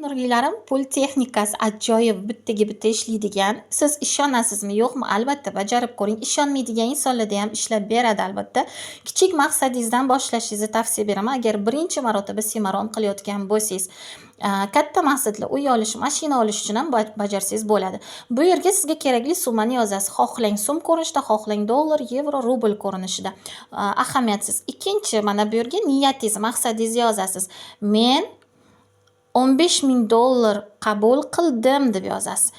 Nurlilarim, pul texnikasi ajoyib, bittaga bitta ishlaydigan. Siz ishonasizmi, yo'qmi? Albatta bajarib ko'ring. Ishonmaydigan insonlarda ham ishlab beradi albatta. Kichik maqsadingizdan boshlashingizni tavsiya beraman. Agar birinchi marotaba semaron qilayotgan bo'lsangiz, katta maqsadlar uy olish, mashina olish uchun ham bajarsangiz bo'ladi. Bu yerga sizga kerakli summani yozasiz. Xohlang so'm ko'rinishida, xohlang dollar, yevro, rubl ko'rinishida. Ahamiyatsiz. Ikkinchi, mana bu yerga niyatingiz, maqsadingizni yozasiz. Men 15.000 dollar qabul qildim deb yozasiz.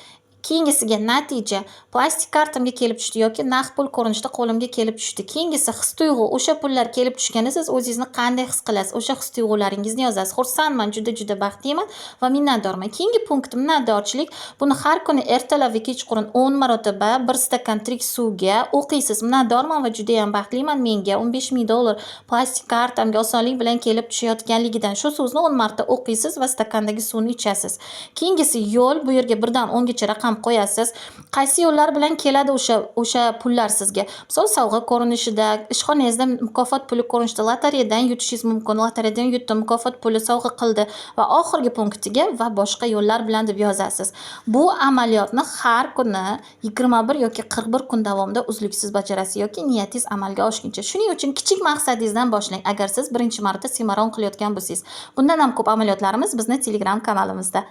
Keyingisiga natija plastik kartamga kelib tushdi yoki naqd pul ko'rinishida qo'limga kelib tushdi. Keyingisi his-tuyg'u, o'sha pullar kelib tushganda siz o'zingizni qanday his qilasiz? O'sha his-tuyg'ularingizni yozasiz. Xursandman, juda baxtliman va minnatdorman. Keyingi punkt minnatdorchilik. Buni har kuni ertalab va kechqurun 10 marotaba bir stakan tirik suvga o'qiysiz. Minnatdorman va juda ham baxtliman. Menga 15.000 dollar plastik kartamga osonlik bilan kelib tushayotganligidan. Shu so'zni 10 marta o'qiysiz va stakandagi suvni ichasiz. Keyingisi yo'l, bu yerga 1 dan 10 gacha raqam qo'yasiz. Qaysi yo'llar bilan keladi o'sha pullar sizga? Misol sovg'a ko'rinishida, ishxonangizda mukofot puli ko'rinishida lotereyadan yutishingiz mumkin. Lotereyadan yutdim, mukofot puli sovg'a qildi va oxirgi punktiga va boshqa yo'llar bilan deb yozasiz. Bu amaliyotni har kuni 21 yoki 41 kun davomida uzluksiz bajarasiz yoki niyatingiz amalga oshguncha. Shuning uchun kichik maqsadingizdan boshlang. Agar siz birinchi marta semaron qilayotgan bo'lsangiz, bundan ham ko'p amaliyotlarimiz bizning Telegram kanalimizda.